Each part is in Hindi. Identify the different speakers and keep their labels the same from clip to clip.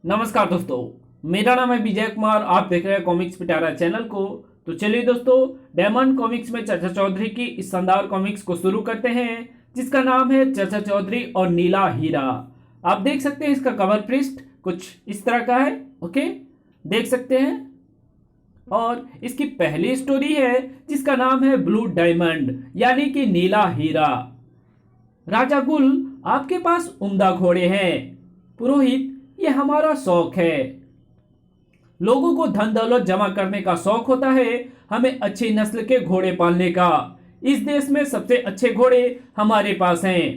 Speaker 1: नमस्कार दोस्तों, मेरा नाम है विजय कुमार। आप देख रहे हैं कॉमिक्स पिटारा चैनल को। तो चलिए दोस्तों, डायमंड कॉमिक्स में चाचा चौधरी की इस शानदार कॉमिक्स को शुरू करते हैं, जिसका नाम है चाचा चौधरी और नीला हीरा। आप देख सकते हैं इसका कवर पृष्ठ कुछ इस तरह का है। ओके, देख सकते हैं। और इसकी पहली स्टोरी है जिसका नाम है ब्लू डायमंड यानी कि नीला हीरा। राजा गुल, आपके पास उम्दा घोड़े हैं। पुरोहित, ये हमारा शौक है। लोगों को धन दौलत जमा करने का शौक होता है, हमें अच्छी नस्ल के घोड़े पालने का। इस देश में सबसे अच्छे घोड़े हमारे पास हैं,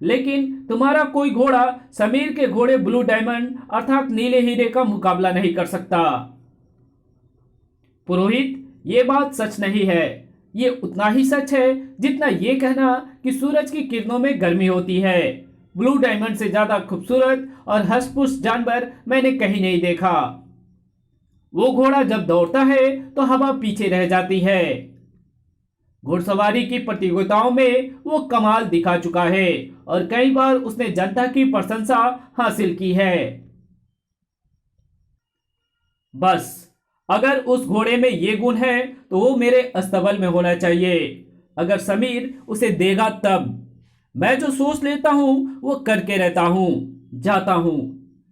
Speaker 1: लेकिन तुम्हारा कोई घोड़ा समीर के घोड़े ब्लू डायमंड अर्थात नीले हीरे का मुकाबला नहीं कर सकता। पुरोहित, ये बात सच नहीं है। ये उतना ही सच है जितना ये कहना कि सूरज की किरणों में गर्मी होती है। ब्लू डायमंड से ज्यादा खूबसूरत और हष्टपुष्ट जानवर मैंने कहीं नहीं देखा। वो घोड़ा जब दौड़ता है तो हवा पीछे रह जाती है। घुड़सवारी की प्रतियोगिताओं में वो कमाल दिखा चुका है और कई बार उसने जनता की प्रशंसा हासिल की है। बस अगर उस घोड़े में ये गुण है तो वो मेरे अस्तबल में होना चाहिए। अगर समीर उसे देगा तब। मैं जो सोच लेता हूं वो करके रहता हूं, जाता हूं।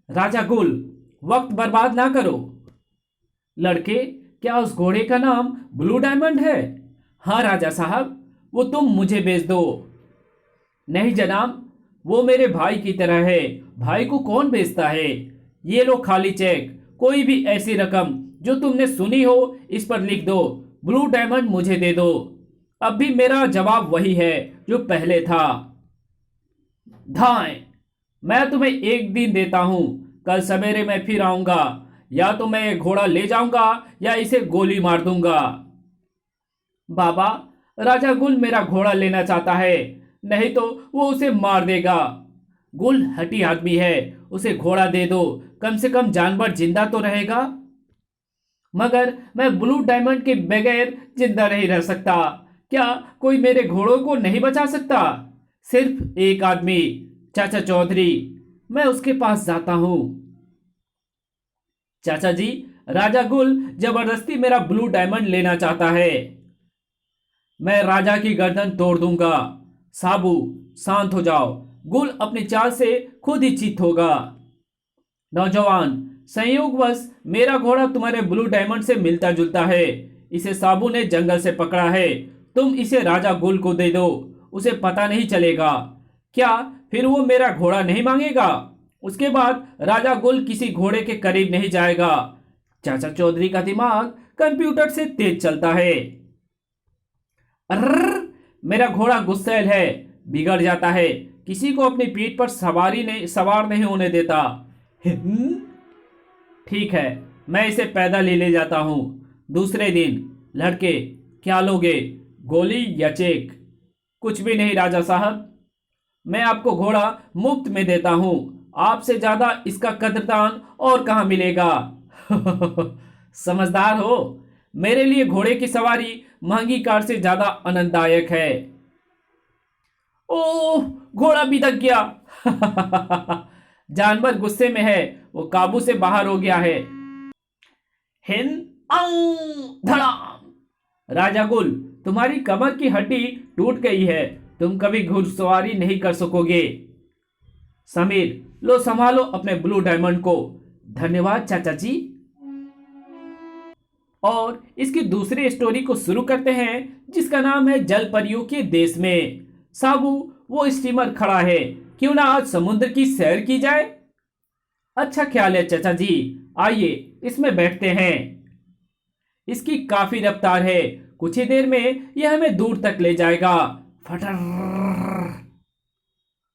Speaker 1: राजा गुल, वक्त बर्बाद ना करो। लड़के, क्या उस घोड़े का नाम ब्लू डायमंड है? हाँ राजा साहब, वो तुम मुझे बेच दो। नहीं जनाब, वो मेरे भाई की तरह है। भाई को कौन बेचता है? ये लो खाली चेक। कोई भी ऐसी रकम जो तुमने सुनी हो इस पर लिख दो। ब्लू डायमंड मुझे दे दो। अब भी मेरा जवाब वही है जो पहले था। धाएं, मैं तुम्हें एक दिन देता हूं। कल सवेरे मैं फिर आऊंगा। या तो मैं ये घोड़ा ले जाऊंगा या इसे गोली मार दूंगा। बाबा, राजा गुल मेरा घोड़ा लेना चाहता है, नहीं तो वो उसे मार देगा। गुल हठी आदमी है, उसे घोड़ा दे दो। कम से कम जानवर जिंदा तो रहेगा। मगर मैं ब्लू डायमंड के बगैर जिंदा नहीं रह सकता। क्या कोई मेरे घोड़ों को नहीं बचा सकता? सिर्फ एक आदमी, चाचा चौधरी। मैं उसके पास जाता हूं। चाचा जी, राजा गुल जबरदस्ती मेरा ब्लू डायमंड लेना चाहता है। मैं राजा की गर्दन तोड़ दूंगा। साबू, शांत हो जाओ। गुल अपनी चाल से खुद ही चित होगा। नौजवान, संयोगवश मेरा घोड़ा तुम्हारे ब्लू डायमंड से मिलता जुलता है। इसे साबू ने जंगल से पकड़ा है। तुम इसे राजा गुल को दे दो, उसे पता नहीं चलेगा। क्या फिर वो मेरा घोड़ा नहीं मांगेगा? उसके बाद राजा गुल किसी घोड़े के करीब नहीं जाएगा। चाचा चौधरी का दिमाग कंप्यूटर से तेज चलता है। अर्र, मेरा घोड़ा गुस्सैल है, बिगड़ जाता है, किसी को अपनी पीठ पर सवार नहीं होने देता। ठीक है, मैं इसे पैदल ही ले जाता हूं। दूसरे दिन, लड़के, क्या लोगे, गोली या चेक? कुछ भी नहीं राजा साहब, मैं आपको घोड़ा मुफ्त में देता हूं। आपसे ज्यादा इसका कदरदान और कहां मिलेगा। समझदार हो। मेरे लिए घोड़े की सवारी महंगी कार से ज्यादा आनंददायक है। ओह, घोड़ा बिदक गया। जानवर गुस्से में है, वो काबू से बाहर हो गया है। हिंद धड़ाम। राजा गुल, तुम्हारी कमर की हड्डी टूट गई है, तुम कभी घुड़सवारी नहीं कर सकोगे। समीर, लो संभालो अपने ब्लू डायमंड को। धन्यवाद चाचा जी। और इसकी दूसरी स्टोरी को शुरू करते हैं जिसका नाम है जल परियों के देश में। साबू, वो स्टीमर खड़ा है, क्यों ना आज समुद्र की सैर की जाए? अच्छा ख्याल है चाचा जी, आइए इसमें बैठते हैं। इसकी काफी रफ्तार है, कुछ ही देर में यह हमें दूर तक ले जाएगा। फटर।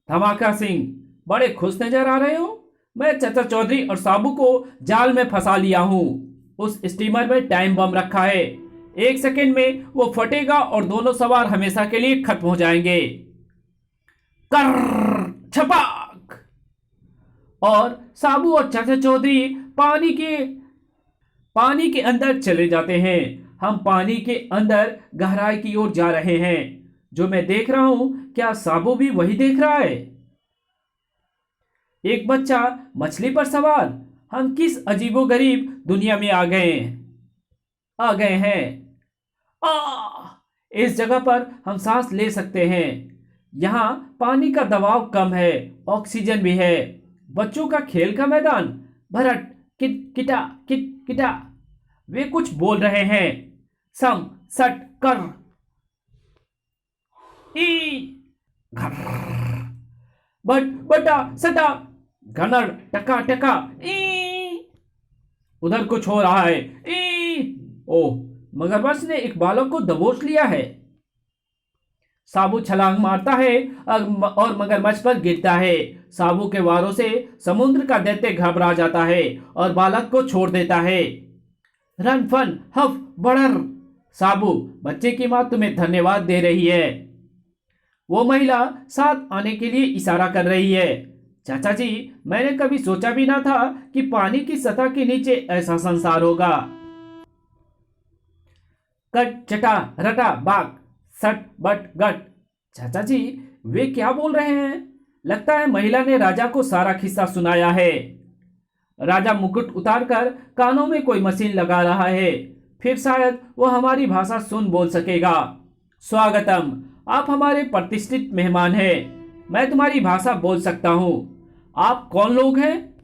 Speaker 1: धमाका सिंह, बड़े खुश नजर आ रहे हो। मैं चाचा चौधरी और साबू को जाल में फंसा लिया हूं। उस स्टीमर में टाइम बम रखा है। 1 सेकेंड में वो फटेगा और दोनों सवार हमेशा के लिए खत्म हो जाएंगे। कर छपाक। और साबू और चाचा चौधरी पानी के अंदर चले जाते हैं। हम पानी के अंदर गहराई की ओर जा रहे हैं। जो मैं देख रहा हूं, क्या साबू भी वही देख रहा है? एक बच्चा मछली पर सवार। हम किस अजीबोगरीब दुनिया में आ गए हैं। इस जगह पर हम सांस ले सकते हैं। यहाँ पानी का दबाव कम है, ऑक्सीजन भी है। बच्चों का खेल का मैदान, भरट किट किटा किट किटा। वे कुछ बोल रहे हैं। सम सट कर ई घर, बट बटा सटा घनर टका टका ई। उधर कुछ हो रहा है। ई ओह, मगरमच्छ ने एक बालक को दबोच लिया है। साबू छलांग मारता है और मगरमच्छ पर गिरता है। साबू के वारों से समुद्र का दैत्य घबरा जाता है और बालक को छोड़ देता है। Run fun हफ बड़र। साबू, बच्चे की मां तुम्हें धन्यवाद दे रही है। वो महिला साथ आने के लिए इशारा कर रही है। चाचा जी, मैंने कभी सोचा भी ना था कि पानी की सतह के नीचे ऐसा संसार होगा। कट चटा रटा बाग सट बट गट। चाचा जी, वे क्या बोल रहे हैं? लगता है महिला ने राजा को सारा किस्सा सुनाया है। राजा मुकुट उतारकर कानों में कोई मशीन लगा रहा है। फिर शायद वो हमारी भाषा सुन बोल सकेगा। स्वागतम, आप हमारे प्रतिष्ठित मेहमान हैं। मैं तुम्हारी भाषा बोल सकता हूँ। आप कौन लोग हैं?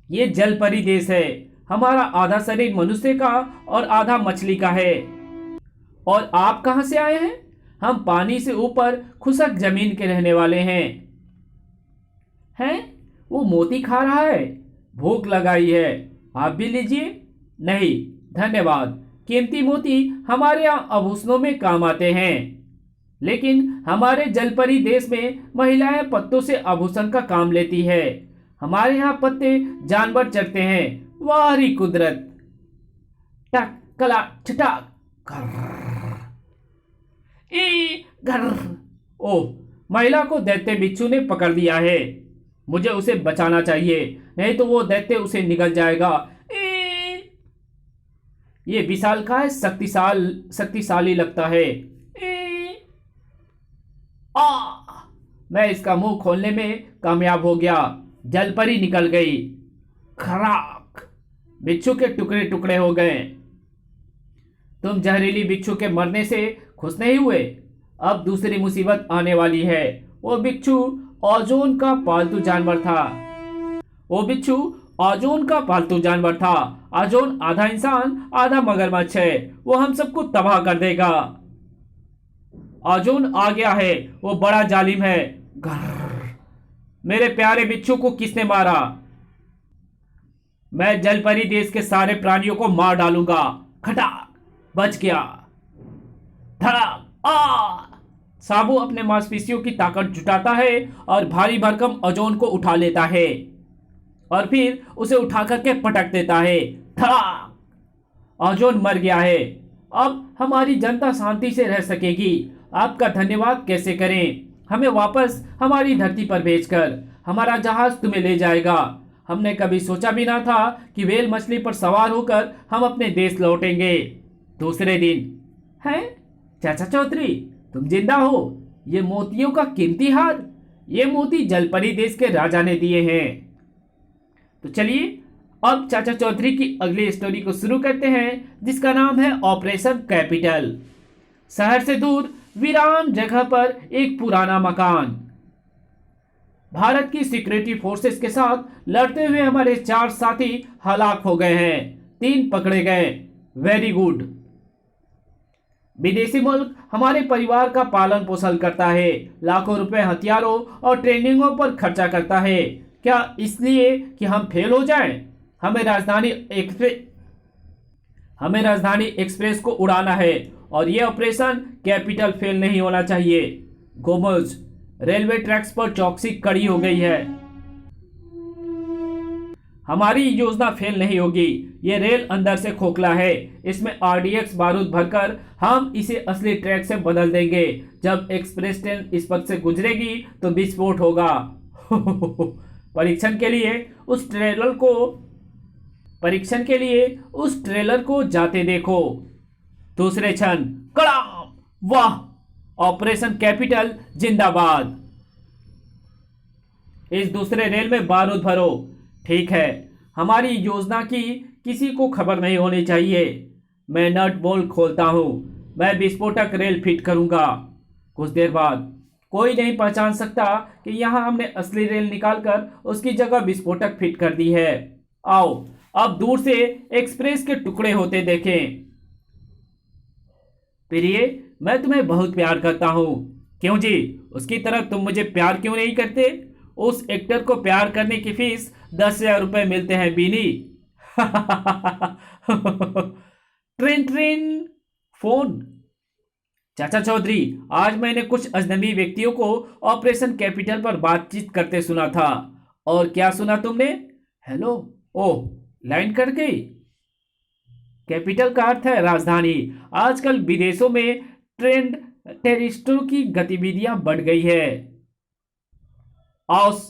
Speaker 1: ये जल परी देश है। हमारा आधा शरीर मनुष्य का और आधा मछली का है। और आप कहां से आए हैं? हम पानी से ऊपर खुशक जमीन के रहने वाले हैं। वो मोती खा रहा है। भूख लगाई है, आप भी लीजिए। नहीं धन्यवाद, कीमती मोती हमारे यहाँ आभूषणों में काम आते हैं। लेकिन हमारे जलपरी देश में महिलाएं पत्तों से आभूषण का काम लेती है। हमारे यहाँ पत्ते जानवर चरते हैं। वारी कुदरत। टक कला छटाक घर। ओह, महिला को दैत्य बिच्छू ने पकड़ लिया है। मुझे उसे बचाना चाहिए, नहीं तो वो दैत्य उसे निगल जाएगा। ये विशालकाय शक्तिशाली लगता है। मैं इसका मुंह खोलने में कामयाब हो गया। जलपरी निकल गई। खराक, बिच्छू के टुकड़े टुकड़े हो गए। तुम जहरीली बिच्छू के मरने से खुश नहीं हुए? अब दूसरी मुसीबत आने वाली है। वो बिच्छू ओजोन का पालतू जानवर था। ओजोन आधा इंसान आधा मगरमच्छ है। वो हम सबको तबाह कर देगा। ओजोन आ गया है। वो बड़ा जालिम है। मेरे प्यारे बिच्छू को किसने मारा? मैं जलपरी देश के सारे प्राणियों को मार डालूंगा। खटाक, बच गया। धड़ाक, साबू अपने मांसपेशियों की ताकत जुटाता है और भारी भरकम ओजोन को उठा लेता है और फिर उसे उठा करके पटक देता है। धड़ाक, ओजोन मर गया है। अब हमारी जनता शांति से रह सकेगी। आपका धन्यवाद कैसे करें? हमें वापस हमारी धरती पर भेजकर। हमारा जहाज तुम्हें ले जाएगा। हमने कभी सोचा भी ना था कि व्हेल मछली पर सवार होकर हम अपने देश लौटेंगे। दूसरे दिन हैं? चाचा चौधरी, तुम जिंदा हो? ये मोतियों का कीमती हार। ये मोती जलपरी देश के राजा ने दिए हैं। तो चलिए अब चाचा चौधरी की अगली स्टोरी को शुरू करते हैं, जिसका नाम है ऑपरेशन कैपिटल। शहर से दूर वीरान जगह पर एक पुराना मकान। भारत की सिक्योरिटी फोर्सेस के साथ लड़ते हुए हमारे 4 साथी हलाक हो गए हैं। 3 पकड़े गए। Very good. विदेशी मुल्क हमारे परिवार का पालन पोषण करता है, लाखों रुपए हथियारों और ट्रेनिंगों पर खर्चा करता है। क्या इसलिए कि हम फेल हो जाएं? हमें राजधानी एक्सप्रेस को उड़ाना है और यह ऑपरेशन कैपिटल फेल नहीं होना चाहिए। गोमोज, रेलवे ट्रैक्स पर चौकसी कड़ी हो गई है। हमारी योजना फेल नहीं होगी। ये रेल अंदर से खोखला है। इसमें RDX बारूद भरकर हम इसे असली ट्रैक से बदल देंगे। जब एक्सप्रेस ट्रेन इस पथ से गुजरेगी तो विस्फोट होगा। परीक्षण के लिए उस ट्रेलर को जाते देखो। दूसरे क्षण कड़ाम, वाह, ऑपरेशन कैपिटल जिंदाबाद। इस दूसरे रेल में बारूद भरो। ठीक है, हमारी योजना की किसी को खबर नहीं होनी चाहिए। मैं नट बोल्ट खोलता हूँ। मैं विस्फोटक रेल फिट करूंगा। कुछ देर बाद कोई नहीं पहचान सकता कि यहाँ हमने असली रेल निकालकर उसकी जगह विस्फोटक फिट कर दी है। आओ अब दूर से एक्सप्रेस के टुकड़े होते देखें। प्रिय, मैं तुम्हें बहुत प्यार करता हूँ। क्यों जी? उसकी तरह तुम मुझे प्यार क्यों नहीं करते? उस एक्टर को प्यार करने की फीस 10,000 रुपए मिलते हैं बीनी। Train train phone. चाचा चौधरी, आज मैंने कुछ अजनबी व्यक्तियों को ऑपरेशन कैपिटल पर बातचीत करते सुना था। और क्या सुना तुमने? हेलो। ओह, लाइन कट गई। कैपिटल का अर्थ है राजधानी। आजकल विदेशों में ट्रेंड टेररिस्टों की गतिविधियां बढ़ गई है। आओ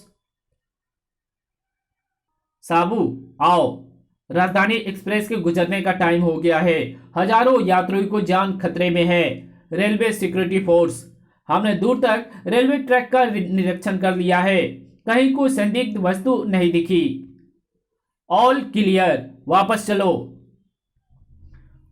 Speaker 1: साबू, आओ। राजधानी एक्सप्रेस के गुजरने का टाइम हो गया है। हजारों यात्रियों को जान खतरे में है। रेलवे सिक्योरिटी फोर्स, हमने दूर तक रेलवे ट्रैक का निरीक्षण कर लिया है। कहीं कोई संदिग्ध वस्तु नहीं दिखी। ऑल क्लियर, वापस चलो।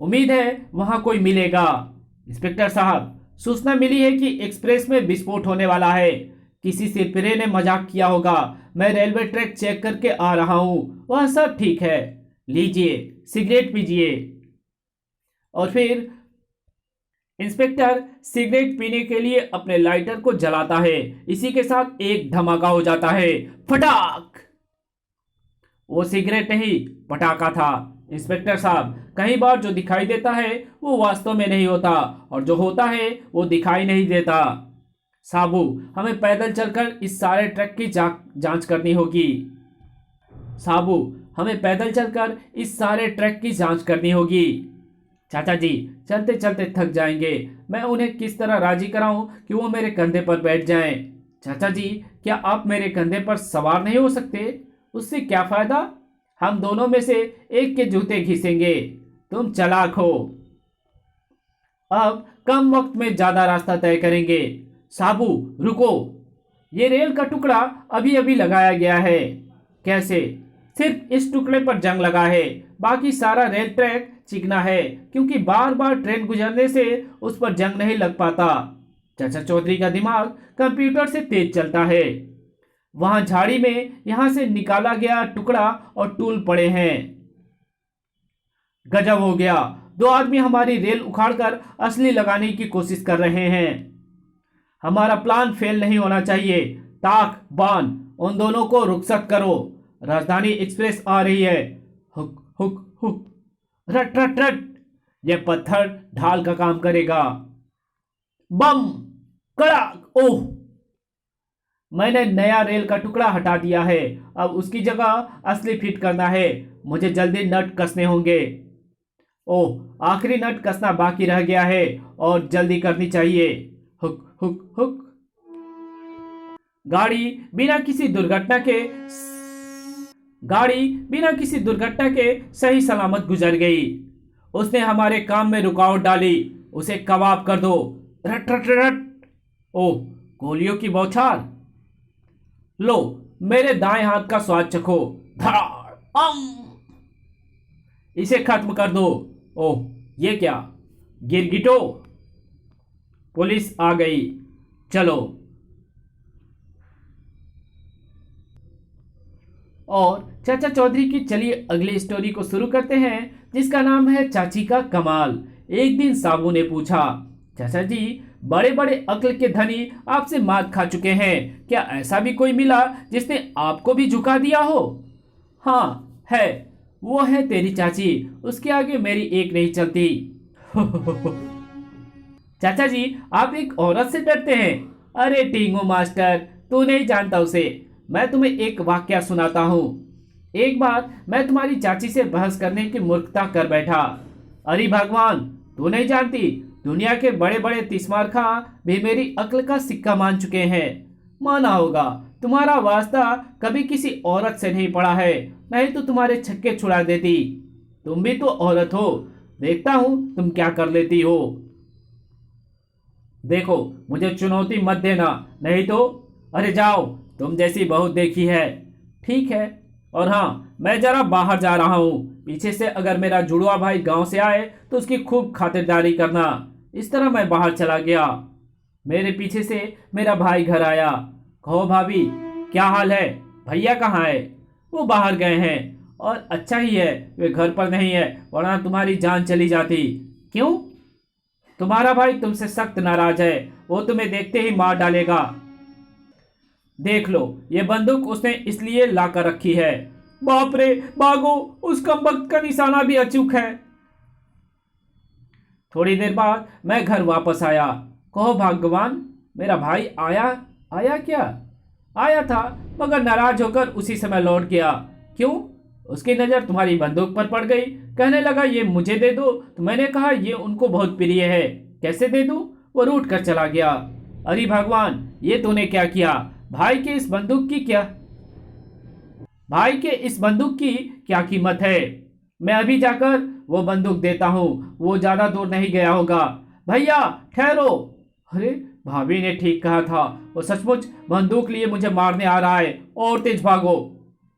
Speaker 1: उम्मीद है वहां कोई मिलेगा। इंस्पेक्टर साहब, सूचना मिली है कि एक्सप्रेस में विस्फोट होने वाला है। किसी सिरपिरे ने मजाक किया होगा। मैं रेलवे ट्रैक चेक करके आ रहा हूं। वह सब ठीक है। लीजिए, सिगरेट पीजिए। और फिर इंस्पेक्टर सिगरेट पीने के लिए अपने लाइटर को जलाता है। इसी के साथ एक धमाका हो जाता है। फटाक! वो सिगरेट नहीं, पटाखा था। इंस्पेक्टर साहब, कई बार जो दिखाई देता है वो वास्तव में नहीं होता, और जो होता है वो दिखाई नहीं देता। साबू, हमें पैदल चलकर इस सारे ट्रक की जांच करनी होगी। साबू, हमें पैदल चलकर इस सारे ट्रक की जांच करनी होगी। चाचा जी, चलते चलते थक जाएंगे। मैं उन्हें किस तरह राजी कराऊं कि वो मेरे कंधे पर बैठ जाएं? चाचा जी, क्या आप मेरे कंधे पर सवार नहीं हो सकते? उससे क्या फायदा? हम दोनों में से एक के जूते घिसेंगे। तुम चालाक हो। अब कम वक्त में ज्यादा रास्ता तय करेंगे। साबू, रुको। ये रेल का टुकड़ा अभी अभी लगाया गया है। कैसे? सिर्फ इस टुकड़े पर जंग लगा है। बाकी सारा रेल ट्रैक चिकना है, क्योंकि बार बार ट्रेन गुजरने से उस पर जंग नहीं लग पाता। चाचा चौधरी का दिमाग कंप्यूटर से तेज चलता है। वहां झाड़ी में यहां से निकाला गया टुकड़ा और टूल पड़े हैं। गजब हो गया। दो आदमी हमारी रेल उखाड़कर असली लगाने की कोशिश कर रहे हैं। हमारा प्लान फेल नहीं होना चाहिए। ताक बान, उन दोनों को रुखसत करो। राजधानी एक्सप्रेस आ रही है। हुक हुक हुक, रट रट रट। यह पत्थर ढाल का काम करेगा। बम! कड़ाक! ओह! मैंने नया रेल का टुकड़ा हटा दिया है। अब उसकी जगह असली फिट करना है। मुझे जल्दी नट कसने होंगे। ओह, आखिरी नट कसना बाकी रह गया है और जल्दी करनी चाहिए। Hook hook hook. गाड़ी बिना किसी दुर्घटना के सही सलामत गुजर गई। उसने हमारे काम में रुकावट डाली। उसे कबाब कर दो। रट रट रट। ओह, गोलियों की बौछार। लो, मेरे दाएं हाथ का स्वाद चखो। धड़ाड़! इसे खत्म कर दो। ओह, ये क्या? गिरगिटो! पुलिस आ गई। चलो। और चाचा चौधरी की चलिए अगली स्टोरी को शुरू करते हैं, जिसका नाम है चाची का कमाल। एक दिन साबू ने पूछा, चाचा जी, बड़े बड़े अक्ल के धनी आपसे मात खा चुके हैं। क्या ऐसा भी कोई मिला जिसने आपको भी झुका दिया हो? हाँ है, वो है तेरी चाची। उसके आगे मेरी एक नहीं चलती। चाचा जी, आप एक औरत से डरते हैं? अरे टींगो मास्टर, तू नहीं जानता उसे। मैं तुम्हें एक वाकया सुनाता हूँ। एक बार मैं तुम्हारी चाची से बहस करने की मूर्खता कर बैठा। अरे भगवान, तू नहीं जानती, दुनिया के बड़े बड़े तिस्मार खां भी मेरी अक्ल का सिक्का मान चुके हैं। माना होगा तुम्हारा वास्ता कभी किसी औरत से नहीं पड़ा है, नहीं तो तुम्हारे छक्के छुड़ा देती। तुम भी तो औरत हो, देखता हूं तुम क्या कर लेती हो। देखो, मुझे चुनौती मत देना, नहीं तो। अरे जाओ, तुम जैसी बहुत देखी है। ठीक है, और हाँ, मैं जरा बाहर जा रहा हूँ। पीछे से अगर मेरा जुड़वा भाई गांव से आए तो उसकी खूब खातिरदारी करना। इस तरह मैं बाहर चला गया। मेरे पीछे से मेरा भाई घर आया। कहो भाभी, क्या हाल है? भैया कहाँ है? वो बाहर गए हैं। और अच्छा ही है वे घर पर नहीं है, वरना तुम्हारी जान चली जाती। क्यों? तुम्हारा भाई तुमसे सख्त नाराज है। वो तुम्हें देखते ही मार डालेगा। देख लो, ये बंदूक उसने इसलिए ला कर रखी है। बाप रे, भागो! उस कमबख्त का निशाना भी अचूक है। थोड़ी देर बाद मैं घर वापस आया। कहो भगवान, मेरा भाई आया। आया क्या? आया था, मगर नाराज होकर उसी समय लौट गया। क्यों? उसकी नजर तुम्हारी बंदूक पर पड़ गई। कहने लगा ये मुझे दे दो, तो मैंने कहा ये उनको बहुत प्रिय है, कैसे दे दूं? वो रूठ कर चला गया। अरे भगवान, ये तूने क्या किया? भाई के इस बंदूक की क्या भाई के इस बंदूक की क्या कीमत है? मैं अभी जाकर वो बंदूक देता हूँ। वो ज्यादा दूर नहीं गया होगा। भैया, ठहरो! अरे, भाभी ने ठीक कहा था, वो सचमुच बंदूक लिए मुझे मारने आ रहा है। और तेज भागो!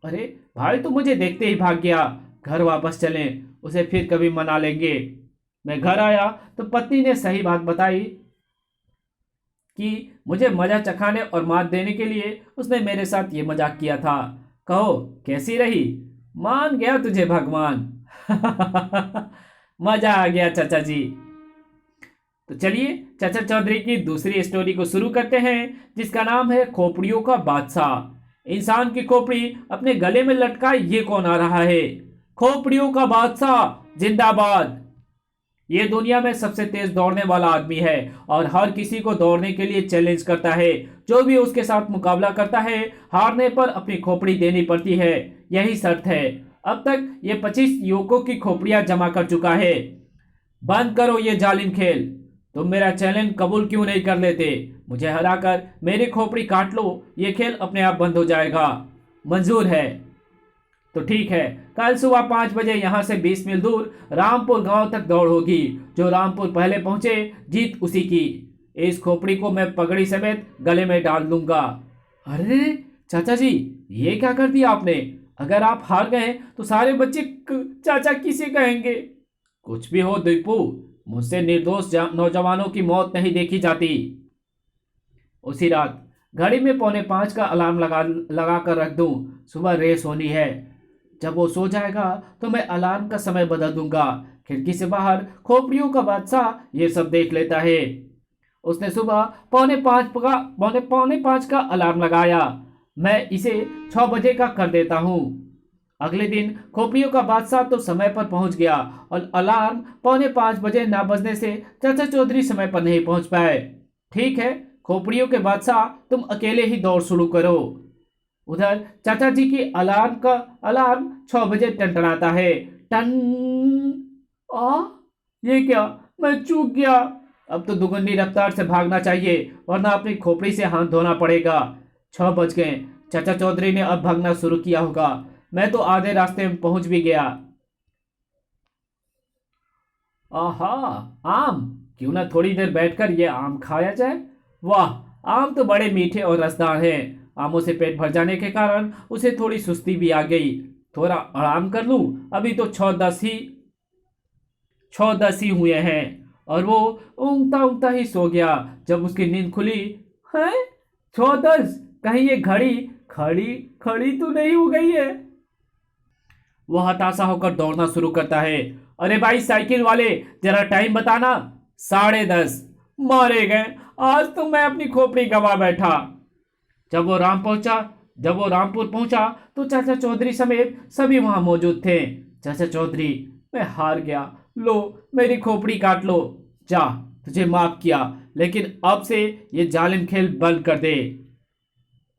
Speaker 1: अरे, भाई तो मुझे देखते ही भाग गया। घर वापस चलें, उसे फिर कभी मना लेंगे। मैं घर आया तो पत्नी ने सही बात बताई कि मुझे मजा चखाने और मात देने के लिए उसने मेरे साथ ये मजाक किया था। कहो, कैसी रही? मान गया तुझे भगवान। मजा आ गया चाचा जी। तो चलिए चाचा चौधरी की दूसरी स्टोरी को शुरू करते हैं, जिसका नाम है खोपड़ियों का बादशाह। इंसान की खोपड़ी अपने गले में लटकाए ये कौन आ रहा है? खोपड़ियों का बादशाह जिंदाबाद! ये दुनिया में सबसे तेज दौड़ने वाला आदमी है और हर किसी को दौड़ने के लिए चैलेंज करता है। जो भी उसके साथ मुकाबला करता है, हारने पर अपनी खोपड़ी देनी पड़ती है। यही शर्त है। अब तक ये 25 युवकों की खोपड़ियां जमा कर चुका है। बंद करो ये जालिम खेल। तुम मेरा चैलेंज कबूल क्यों नहीं कर लेते? मुझे हराकर मेरी खोपड़ी काट लो, ये खेल अपने आप बंद हो जाएगा। मंजूर है? तो ठीक है, कल सुबह 5 बजे यहाँ से 20 मील दूर रामपुर गांव तक दौड़ होगी। जो रामपुर पहले पहुंचे, जीत उसी की। इस खोपड़ी को मैं पगड़ी समेत गले में डाल दूंगा। अरे चाचा जी, ये क्या कर दिया आपने? अगर आप हार गए तो सारे बच्चे चाचा किसे कहेंगे? कुछ भी हो दीपू, मुझसे निर्दोष नौजवानों की मौत नहीं देखी जाती। उसी रात घड़ी में 4:45 का अलार्म लगा कर रख दूं। सुबह रेस होनी है। जब वो सो जाएगा तो मैं अलार्म का समय बदल दूंगा। खिड़की से बाहर खोपड़ियों का बादशाह ये सब देख लेता है। उसने सुबह 4:45 का अलार्म लगाया। मैं इसे 6 बजे का कर देता हूँ। अगले दिन खोपड़ियों का बादशाह तो समय पर पहुंच गया और अलार्म 4:45 ना बजने से चाचा चौधरी समय पर नहीं पहुंच पाए। ठीक है, खोपड़ियों के बादशाह, तुम अकेले ही दौड़ शुरू करो। उधर चाचा जी की अलार्म 6 बजे टनटनाता है। टन! आ, ये क्या? मैं चूक गया। अब तो दुगनी रफ्तार से भागना चाहिए, वरना अपनी खोपड़ी से हाथ धोना पड़ेगा। 6 बज गए। चाचा चौधरी ने अब भागना शुरू किया होगा। मैं तो आधे रास्ते में पहुंच भी गया। आहा, आम! क्यों ना थोड़ी देर बैठकर ये आम खाया जाए। वाह, आम तो बड़े मीठे और रसदार हैं। आमों से पेट भर जाने के कारण उसे थोड़ी सुस्ती भी आ गई। थोड़ा आराम कर लूं। अभी तो 6:10 ही हुए हैं। और वो ऊँगता ऊँगता ही सो गया। जब उसकी नींद खुली, है 6:10! कहीं ये घड़ी खड़ी खड़ी तो नहीं हो गई है? वो हताशा होकर दौड़ना शुरू करता है। अरे भाई साइकिल वाले, जरा टाइम बताना। 10:30! मारे गए, आज तो मैं अपनी खोपड़ी गवा बैठा। जब वो रामपुर पहुंचा तो चाचा चौधरी समेत सभी वहां मौजूद थे। चाचा चौधरी, मैं हार गया। लो, मेरी खोपड़ी काट लो। जा, तुझे माफ किया, लेकिन अब से ये जालिम खेल बंद कर दे।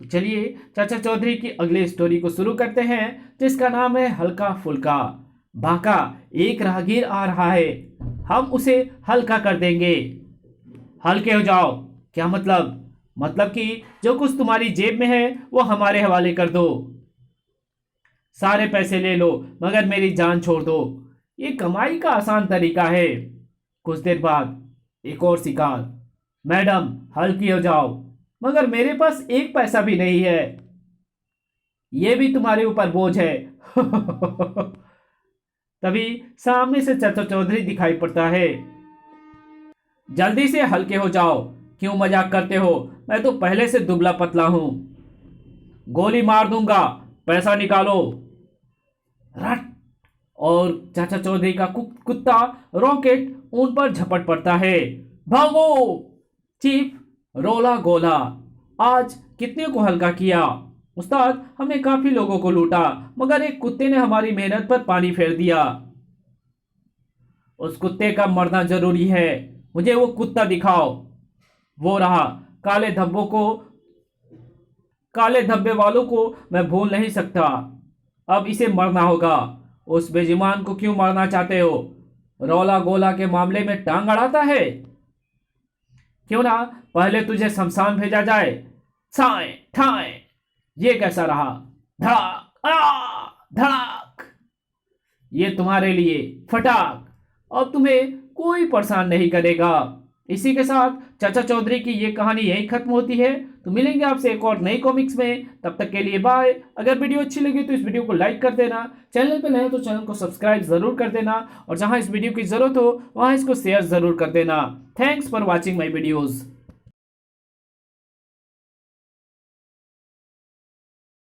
Speaker 1: तो चलिए चाचा चौधरी की अगली स्टोरी को शुरू करते हैं, जिसका नाम है हल्का फुल्का। बाका, एक राहगीर आ रहा है, हम उसे हल्का कर देंगे। हल्के हो जाओ? क्या मतलब? मतलब कि जो कुछ तुम्हारी जेब में है वो हमारे हवाले कर दो। सारे पैसे ले लो, मगर मेरी जान छोड़ दो। ये कमाई का आसान तरीका है। कुछ देर बाद एक और शिकार। मैडम, हल्की हो जाओ, मगर मेरे पास एक पैसा भी नहीं है। ये भी तुम्हारे ऊपर बोझ है। तभी सामने से चाचा चौधरी दिखाई पड़ता है। जल्दी से हल्के हो जाओ, क्यों मजाक करते हो? मैं तो पहले से दुबला पतला हूं। गोली मार दूंगा, पैसा निकालो। रट। और चाचा चौधरी का कुत्ता रॉकेट उन पर झपट पड़ता है। भागो। चीफ रोला गोला, आज कितने को हल्का किया? उस्ताद, हमने काफी लोगों को लूटा, मगर एक कुत्ते ने हमारी मेहनत पर पानी फेर दिया। उस कुत्ते का मरना जरूरी है। मुझे वो कुत्ता दिखाओ। वो रहा। काले धब्बों को काले धब्बे वालों को मैं भूल नहीं सकता। अब इसे मरना होगा। उस बेईमान को क्यों मारना चाहते हो? रोला गोला के मामले में टांग अड़ाता है। क्यों ना पहले तुझे शमशान भेजा जाए। छाए ठाए। ये कैसा रहा? धड़ाक धड़ाक। ये तुम्हारे लिए फटाक। अब तुम्हें कोई परेशान नहीं करेगा। इसी के साथ चाचा चौधरी की ये कहानी यही खत्म होती है। तो मिलेंगे आपसे एक और नई कॉमिक्स में, तब तक के लिए बाय। अगर वीडियो अच्छी लगी तो इस वीडियो को लाइक कर देना, चैनल पे नए तो चैनल को सब्सक्राइब जरूर कर देना, और जहां इस वीडियो की जरूरत हो वहां इसको शेयर जरूर कर देना। Thanks for watching my videos.